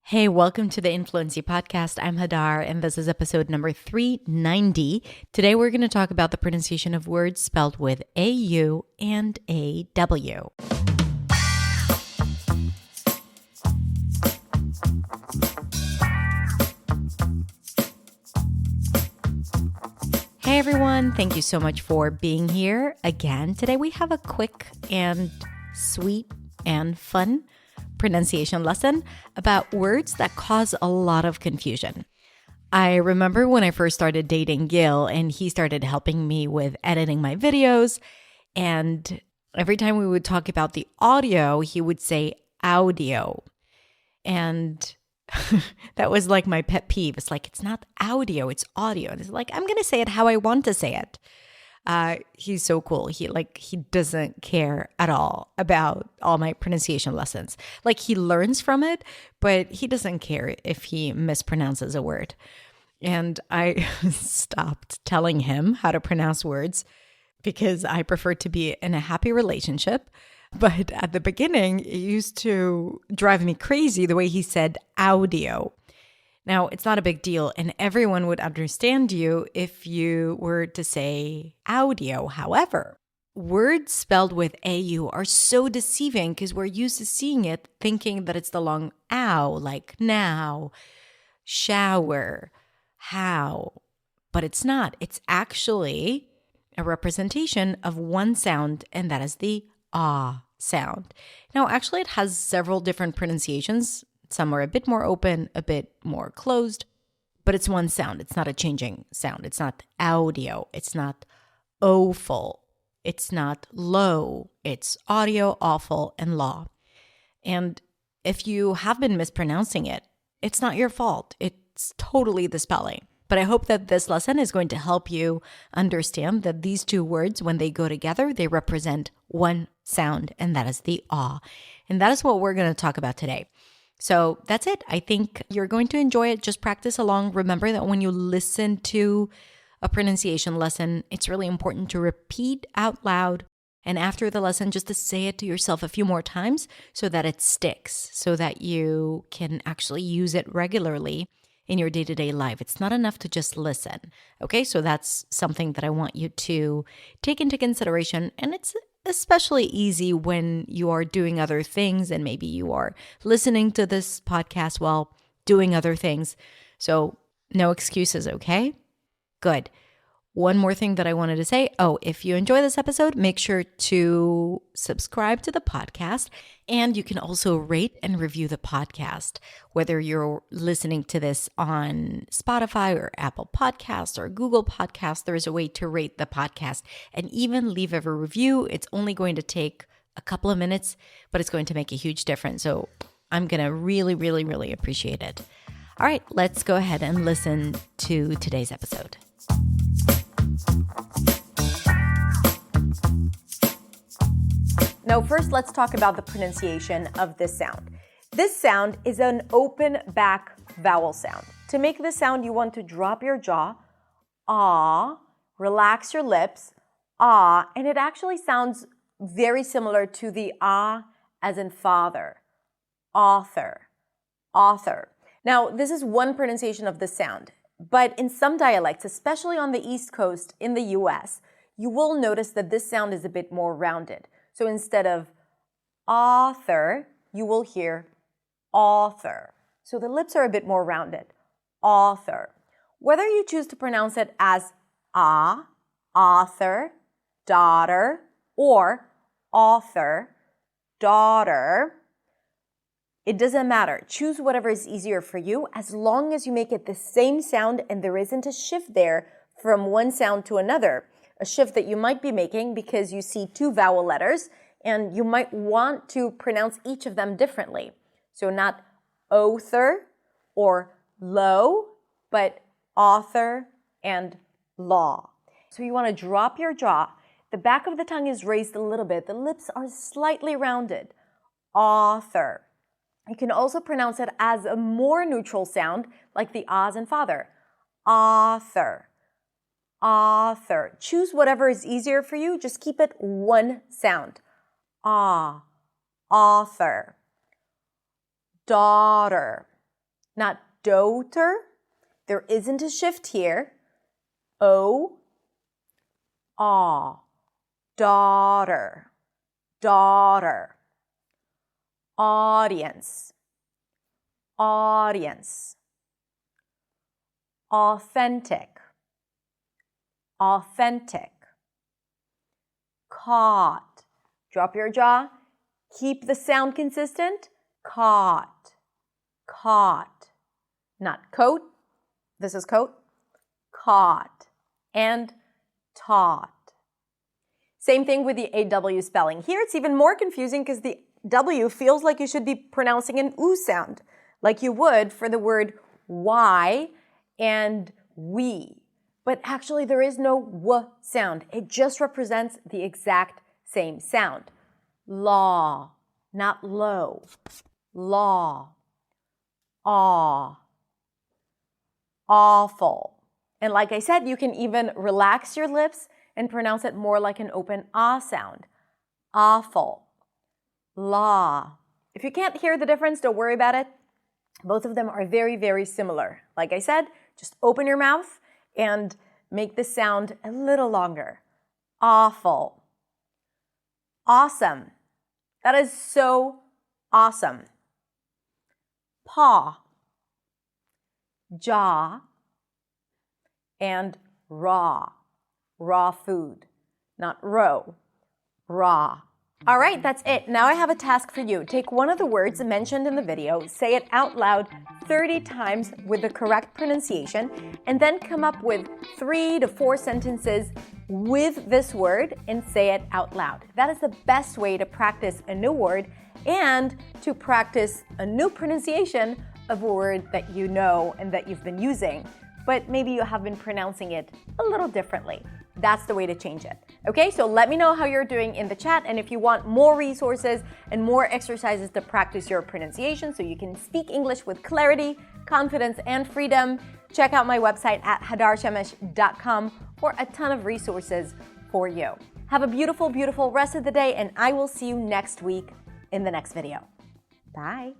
Hey, welcome to the Influency Podcast. I'm Hadar, and this is episode number 390. Today, we're going to talk about the pronunciation of words spelled with AU and AW. Hey, everyone. Thank you so much for being here again. Today, we have a quick and sweet and fun pronunciation lesson about words that cause a lot of confusion. I remember when I first started dating Gil and he started helping me with editing my videos. And every time we would talk about the audio, he would say audio. And that was like my pet peeve. It's like, it's not audio, it's audio. And it's like, I'm going to say it how I want to say it. He's so cool. He doesn't care at all about all my pronunciation lessons. Like, he learns from it, but he doesn't care if he mispronounces a word. And I stopped telling him how to pronounce words because I prefer to be in a happy relationship. But at the beginning, it used to drive me crazy the way he said audio. Now, it's not a big deal, and everyone would understand you if you were to say audio. However, words spelled with AU are so deceiving because we're used to seeing it thinking that it's the long ow, like now, shower, how. But it's not. It's actually a representation of one sound, and that is the ah sound. Now, actually, it has several different pronunciations. Some are a bit more open, a bit more closed, but it's one sound. It's not a changing sound. It's not audio. It's not awful. It's not low. It's audio, awful, and law. And if you have been mispronouncing it, it's not your fault. It's totally the spelling. But I hope that this lesson is going to help you understand that these two words, when they go together, they represent one sound, and that is the ah. And that is what we're going to talk about today. So that's it. I think you're going to enjoy it. Just practice along. Remember that when you listen to a pronunciation lesson, it's really important to repeat out loud. And after the lesson, just to say it to yourself a few more times so that it sticks, so that you can actually use it regularly in your day-to-day life. It's not enough to just listen. Okay, so that's something that I want you to take into consideration. And it's especially easy when you are doing other things and maybe you are listening to this podcast while doing other things. So no excuses, okay? Good. One more thing that I wanted to say. If you enjoy this episode, make sure to subscribe to the podcast. And you can also rate and review the podcast, whether you're listening to this on Spotify or Apple Podcasts or Google Podcasts. There is a way to rate the podcast and even leave a review. It's only going to take a couple of minutes, but it's going to make a huge difference. So I'm going to really, really, really appreciate it. All right, let's go ahead and listen to today's episode. Now, first, let's talk about the pronunciation of this sound. This sound is an open back vowel sound. To make this sound, you want to drop your jaw, ah, relax your lips, ah, and it actually sounds very similar to the ah as in father, author, author. Now, this is one pronunciation of the sound, but in some dialects, especially on the East Coast in the US, you will notice that this sound is a bit more rounded. So instead of author, you will hear author. So the lips are a bit more rounded. Author. Whether you choose to pronounce it as author, daughter, or author, daughter, it doesn't matter. Choose whatever is easier for you as long as you make it the same sound and there isn't a shift there from one sound to another. A shift that you might be making because you see two vowel letters and you might want to pronounce each of them differently. So not author or low, but author and law. So you want to drop your jaw. The back of the tongue is raised a little bit. The lips are slightly rounded. Author. You can also pronounce it as a more neutral sound like the ahs in father. Author. Author. Choose whatever is easier for you. Just keep it one sound. Ah, author. Daughter. not daughter. There isn't a shift here. O, aw, daughter, daughter. Audience, audience. Authentic, authentic. Caught. Drop your jaw. Keep the sound consistent. Caught, caught. Not coat. This is coat. Caught and taught. Same thing with the AW spelling. Here it's even more confusing because the W feels like you should be pronouncing an oo sound, like you would for the word Y and we. But actually there is no W sound. It just represents the exact same sound. Law, not low. Law. Aw. Awful. And like I said, you can even relax your lips and pronounce it more like an open ah sound. Awful. Law. If you can't hear the difference, don't worry about it. Both of them are very, very similar. Like I said, just open your mouth and make the sound a little longer. Awful. Awesome. That is so awesome. Paw. Jaw. And raw. Raw food. Not row. Raw. All right, that's it. Now I have a task for you. Take one of the words mentioned in the video, say it out loud 30 times with the correct pronunciation, and then come up with 3 to 4 sentences with this word and say it out loud. That is the best way to practice a new word and to practice a new pronunciation of a word that you know and that you've been using, but maybe you have been pronouncing it a little differently. That's the way to change it. Okay, so let me know how you're doing in the chat, and if you want more resources and more exercises to practice your pronunciation so you can speak English with clarity, confidence, and freedom, check out my website at hadarshemesh.com for a ton of resources for you. Have a beautiful, beautiful rest of the day, and I will see you next week in the next video. Bye.